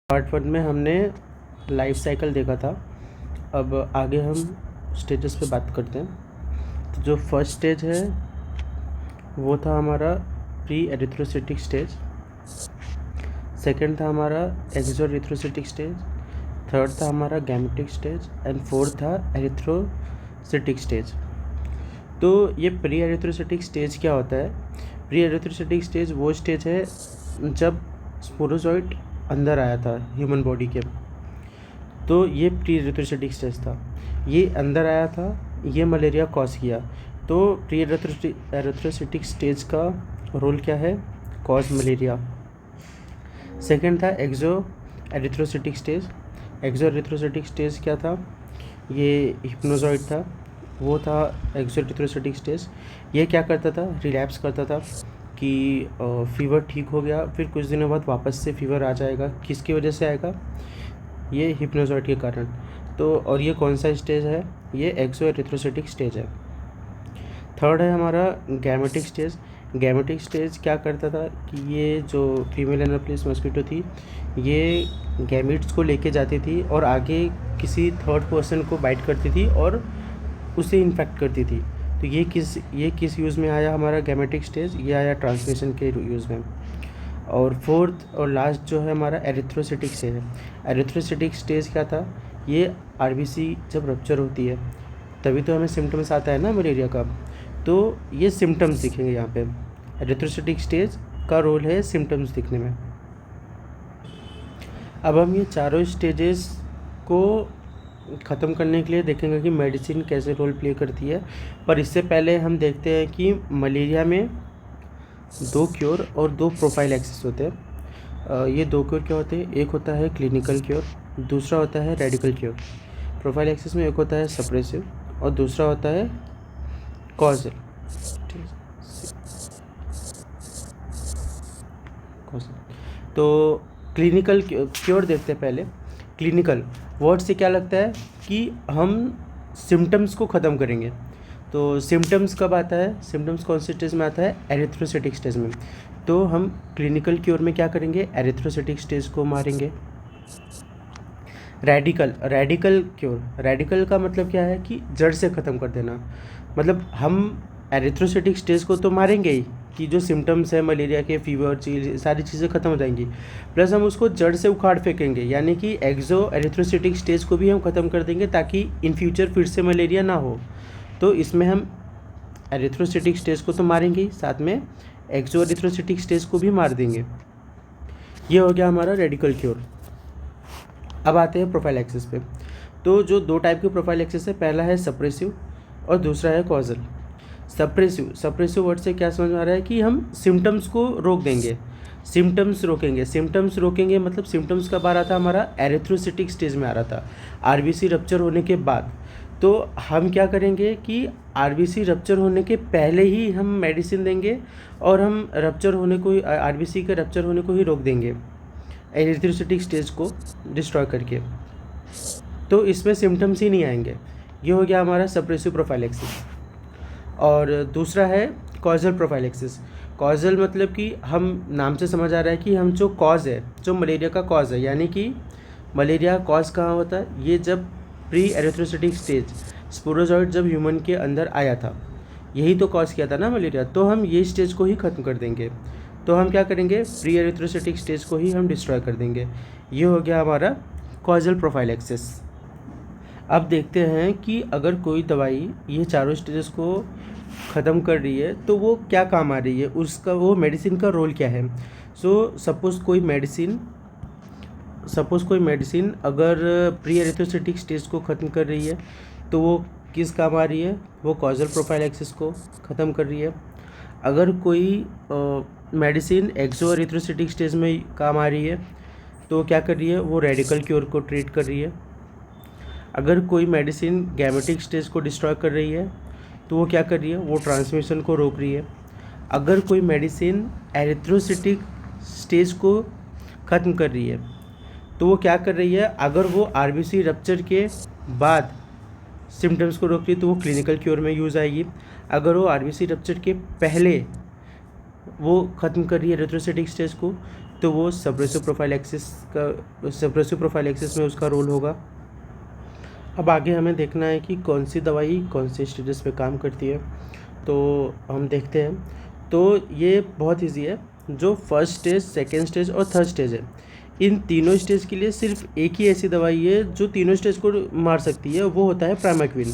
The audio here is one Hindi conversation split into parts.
पार्ट 1 में हमने लाइफ साइकिल देखा था। अब आगे हम स्टेजेस पे बात करते हैं। तो जो फर्स्ट स्टेज है वो था हमारा प्री एरिथ्रोसाइटिक स्टेज, सेकंड था हमारा एक्सो एरिथ्रोसाइटिक स्टेज, थर्ड था हमारा गैमेटिक स्टेज एंड फोर्थ था एरिथ्रोसाइटिक स्टेज। तो ये प्री एरिथ्रोसाइटिक स्टेज क्या होता है? प्री एरिथ्रोसाइटिक स्टेज वो स्टेज है जब स्पोरोजॉइट अंदर आया था ह्यूमन बॉडी के। तो ये प्री एरिथ्रोसाइटिक स्टेज था, ये अंदर आया था, ये मलेरिया कॉज किया। तो प्री एरिथ्रोसाइटिक स्टेज का रोल क्या है? Cause malaria. सेकंड था एक्सो एरिथ्रोसाइटिक स्टेज। एक्सो एरिथ्रोसाइटिक स्टेज क्या था? ये हिप्नोजॉइड था, वो था एक्सो एरिथ्रोसाइटिक स्टेज। ये क्या करता था? रिलैप्स करता था कि फीवर ठीक हो गया, फिर कुछ दिनों बाद वापस से फीवर आ जाएगा। किसकी वजह से आएगा? ये हिप्नोजॉइड के कारण। तो और ये कौन सा स्टेज है? ये एक्सो एरिथ्रोसाइटिक स्टेज है। थर्ड है हमारा गैमेटिक स्टेज। गैमेटिक स्टेज क्या करता था कि ये जो फीमेल एनोफिलिस मॉस्किटो थी, ये गैमेट्स को लेके जाती थी और आगे किसी थर्ड पर्सन को बाइट करती थी और उसे इन्फेक्ट करती थी। तो ये किस यूज़ में आया हमारा गैमेटिक स्टेज? ये आया ट्रांसमिशन के यूज़ में। और फोर्थ और लास्ट जो है हमारा एरिथ्रोसाइटिक स्टेज है। एरिथ्रोसाइटिक स्टेज क्या था? ये आरबीसी जब रप्चर होती है तभी तो हमें सिम्टम्स आता है ना मलेरिया का। तो ये सिम्टम्स दिखेंगे यहाँ पे। एरिथ्रोसाइटिक स्टेज का रोल है सिम्टम्स दिखने में। अब हम ये चारों स्टेजेस को ख़त्म करने के लिए देखेंगे कि मेडिसिन कैसे रोल प्ले करती है। पर इससे पहले हम देखते हैं कि मलेरिया में 2 क्योर और 2 प्रोफाइल एक्सिस होते हैं। ये 2 क्योर क्या होते हैं? एक होता है क्लिनिकल क्योर, दूसरा होता है रेडिकल क्योर। प्रोफाइल एक्सिस में एक होता है सप्रेसिव और दूसरा होता है कॉजल। तो क्लिनिकल क्योर देखते हैं पहले। क्लिनिकल वर्ड से क्या लगता है कि हम सिम्टम्स को ख़त्म करेंगे। तो सिम्टम्स कब आता है? सिम्टम्स कौन से स्टेज में आता है? एरिथ्रोसाइटिक स्टेज में। तो हम क्लिनिकल क्योर में क्या करेंगे? एरिथ्रोसाइटिक स्टेज को मारेंगे। रेडिकल क्योर, रेडिकल का मतलब क्या है कि जड़ से ख़त्म कर देना। मतलब हम एरिथ्रोसाइटिक स्टेज को तो मारेंगे ही कि जो सिम्टम्स है मलेरिया के, फीवर, सारी चीज़ें ख़त्म हो जाएंगी, प्लस हम उसको जड़ से उखाड़ फेंकेंगे, यानी कि एक्सो एरिथ्रोसाइटिक स्टेज को भी हम ख़त्म कर देंगे ताकि इन फ्यूचर फिर से मलेरिया ना हो। तो इसमें हम एरिथ्रोसाइटिक स्टेज को तो मारेंगे ही, साथ में एक्सो एरिथ्रोसाइटिक स्टेज को भी मार देंगे। ये हो गया हमारा रेडिकल क्योर। अब आते हैं प्रोफाइल एक्सिस पे। तो जो 2 टाइप के प्रोफाइल एक्सिस है, पहला है सप्रेसिव और दूसरा है कॉजल। सप्रेसिव वर्ड से क्या समझ में आ रहा है कि हम सिम्टम्स को रोक देंगे, सिम्टम्स रोकेंगे मतलब सिम्टम्स कब आ रहा था? हमारा एरिथ्रोसाइटिक स्टेज में आ रहा था, आरबीसी रप्चर होने के बाद। तो हम क्या करेंगे कि आरबीसी रप्चर होने के पहले ही हम मेडिसिन देंगे और हम रप्चर होने को ही, आरबीसी के रप्चर होने को ही रोक देंगे एरिथ्रोसाइटिक स्टेज को डिस्ट्रॉय करके। तो इसमें सिम्टम्स ही नहीं आएंगे। ये हो गया हमारा सप्रेसिव प्रोफाइल एक्सिस। और दूसरा है कॉजल प्रोफाइल एक्सिस। कॉजल मतलब कि हम नाम से समझ आ रहा है कि हम जो कॉज है, जो मलेरिया का कॉज है, यानी कि मलेरिया कॉज कहाँ होता है? ये जब प्री एरिथ्रोसाइटिक स्टेज, स्पोरोजॉइट जब ह्यूमन के अंदर आया था, यही तो कॉज किया था ना मलेरिया। तो हम ये स्टेज को ही ख़त्म कर देंगे। तो हम क्या करेंगे? प्री एरिथ्रोसाइटिक स्टेज को ही हम डिस्ट्रॉय कर देंगे। ये हो गया हमारा कॉजल प्रोफाइल एक्सिस। अब देखते हैं कि अगर कोई दवाई ये चारों स्टेजेस को ख़त्म कर रही है तो वो क्या काम आ रही है, उसका वो मेडिसिन का रोल क्या है। सपोज़ कोई मेडिसिन अगर प्री एरिथ्रोसाइटिक स्टेज को ख़त्म कर रही है तो वो किस काम आ रही है? वो कॉजल प्रोफाइल एक्सिस को ख़त्म कर रही है। अगर कोई मेडिसिन एक्सो एरिथ्रोसाइटिक स्टेज में काम आ रही है तो क्या कर रही है? वो रेडिकल क्योर को ट्रीट कर रही है। अगर कोई मेडिसिन गैमेटिक स्टेज को डिस्ट्रॉय कर रही है तो वो क्या कर रही है? वो ट्रांसमिशन को रोक रही है। अगर कोई मेडिसिन एरिथ्रोसाइटिक स्टेज को ख़त्म कर रही है तो वो क्या कर रही है? अगर वो आरबीसी रप्चर के बाद सिम्टम्स को रोक रही है तो वो क्लिनिकल क्योर में यूज़ आएगी। अगर वो आरबीसी रप्चर के पहले वो ख़त्म कर रही है एरिथ्रोसाइटिक स्टेज को तो वो सप्रेसिव प्रोफाइलैक्सिस में उसका रोल होगा। अब आगे हमें देखना है कि कौन सी दवाई कौन से स्टेजेस पे काम करती है, तो हम देखते हैं। तो ये बहुत इजी है। जो फर्स्ट स्टेज, सेकेंड स्टेज और थर्ड स्टेज है, इन तीनों स्टेज के लिए सिर्फ एक ही ऐसी दवाई है जो तीनों स्टेज को मार सकती है, वो होता है प्राइमाक्विन।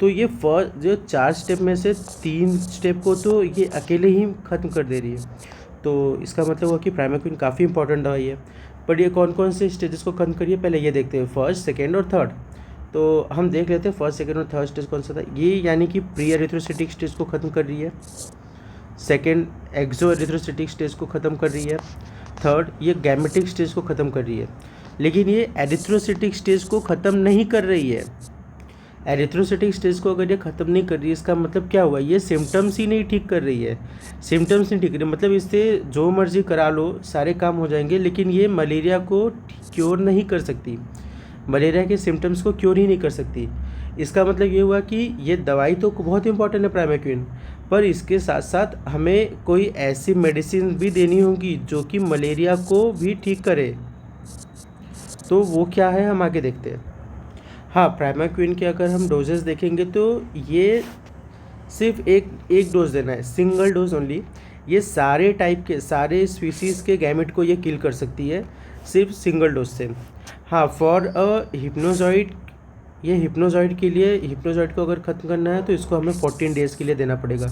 तो ये फर्स्ट जो 4 स्टेप में से 3 स्टेप को तो ये अकेले ही ख़त्म कर दे रही है। तो इसका मतलब हुआ कि प्राइमाक्विन काफ़ी इंपॉर्टेंट दवाई है। पर ये कौन कौन से स्टेजेस को ख़त्म करिए, पहले ये देखते हैं, फर्स्ट, सेकेंड और थर्ड। तो हम देख लेते हैं फर्स्ट, सेकेंड और थर्ड स्टेज कौन सा था। ये यानी कि प्री एरिथ्रोसाइटिक स्टेज को ख़त्म कर रही है। सेकेंड, एक्सो एरिथ्रोसाइटिक स्टेज को ख़त्म कर रही है। थर्ड, ये गैमेटिक स्टेज को ख़त्म कर रही है। लेकिन ये एरिथ्रोसाइटिक स्टेज को ख़त्म नहीं कर रही है। एरिथ्रोसाइटिक स्टेज को अगर ये ख़त्म नहीं कर रही है, इसका मतलब क्या हुआ, ये सिम्टम्स ही नहीं ठीक कर रही है। सिम्टम्स नहीं ठीक कर रही, मतलब इससे जो मर्जी करा लो, सारे काम हो जाएंगे, लेकिन ये मलेरिया को क्योर नहीं कर सकती, मलेरिया के सिम्टम्स को क्योर ही नहीं कर सकती। इसका मतलब ये हुआ कि ये दवाई तो बहुत इंपॉर्टेंट है प्राइमाक्विन, पर इसके साथ साथ हमें कोई ऐसी मेडिसिन भी देनी होगी जो कि मलेरिया को भी ठीक करे। तो वो क्या है, हम आगे देखते हैं। हाँ, प्राइमाक्विन के अगर हम डोजेस देखेंगे तो ये सिर्फ एक डोज देना है, सिंगल डोज ओनली। ये सारे टाइप के, सारे स्पीसीज़ के गैमेट को ये किल कर सकती है सिर्फ सिंगल डोज से। हाँ, फॉर अ हिप्नोजॉइड, ये हिप्नोजॉइड के लिए, हिप्नोजॉइड को अगर ख़त्म करना है तो इसको हमें 14 डेज़ के लिए देना पड़ेगा।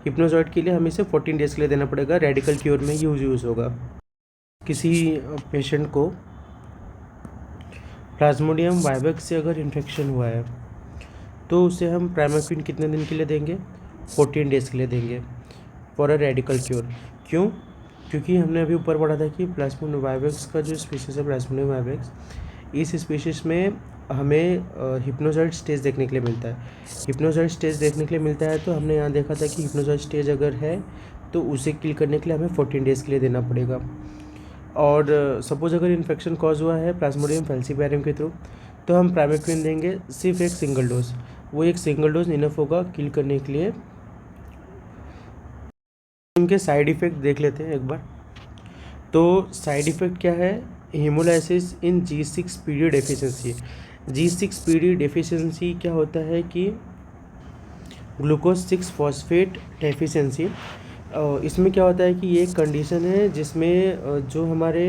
हिप्नोजॉइड के लिए हमें इसे 14 डेज़ के लिए देना पड़ेगा। रेडिकल क्योर में यूज़ होगा। किसी पेशेंट को प्लाज्मोडियम वाइवेक्स से अगर इन्फेक्शन हुआ है तो उसे हम प्राइमाक्विन कितने दिन के लिए देंगे, 14 डेज़ के लिए देंगे फॉर अ रेडिकल क्योर। क्यों? क्योंकि हमने अभी ऊपर पढ़ा था कि प्लाज्मोडियम वाइवेक्स का जो स्पीशीज़ है प्लाज्मोडियम वाइवेक्स, इस स्पीशीज़ में हमें हिप्नोजॉइड स्टेज देखने के लिए मिलता है। हिप्नोजॉइड स्टेज देखने के लिए मिलता है तो हमने यहाँ देखा था कि हिप्नोजॉइड स्टेज अगर है तो उसे किल करने के लिए हमें 14 डेज़ के लिए देना पड़ेगा। और सपोज़ अगर इन्फेक्शन कॉज हुआ है प्लाज्मोडियम फैल्सीपैरम के थ्रू, तो हम प्राइमाक्विन देंगे सिर्फ एक सिंगल डोज। वो एक सिंगल डोज इनफ होगा किल करने के लिए। उनके साइड इफ़ेक्ट देख लेते हैं एक बार। तो साइड इफ़ेक्ट क्या है, हेमोलाइसिस इन G6PD डेफिशिएंसी। G6PD डेफिशिएंसी क्या होता है कि ग्लूकोज 6 फॉस्फेट डेफिशिएंसी। इसमें क्या होता है कि ये एक कंडीशन है जिसमें जो हमारे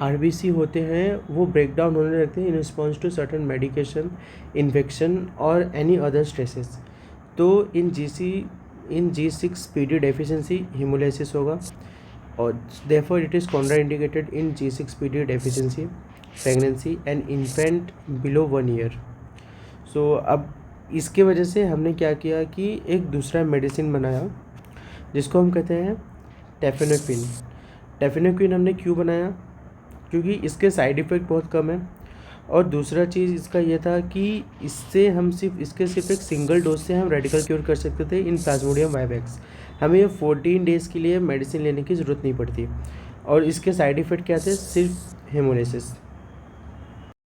RBC होते हैं वो ब्रेक डाउन होने लगते हैं in response to certain medication, infection और एनी अदर स्ट्रेसेस। तो इन G6PD डेफिशिएंसी हेमोलाइसिस होगा, और therefore it is contraindicated in G6PD deficiency, pregnancy and infant below 1 year। So अब इसके वजह से हमने क्या किया कि एक दूसरा मेडिसिन बनाया जिसको हम कहते हैं टेफिनेक्विन। टेफिनेक्विन हमने क्यों बनाया, क्योंकि इसके साइड इफ़ेक्ट बहुत कम है, और दूसरा चीज़ इसका ये था कि इससे हम सिर्फ एक सिंगल डोज से हम रेडिकल क्योर कर सकते थे इन प्लाज्मोडियम वाइवेक्स। हमें ये 14 डेज़ के लिए मेडिसिन लेने की ज़रूरत नहीं पड़ती। और इसके साइड इफ़ेक्ट क्या थे, सिर्फ हेमोलाइसिस।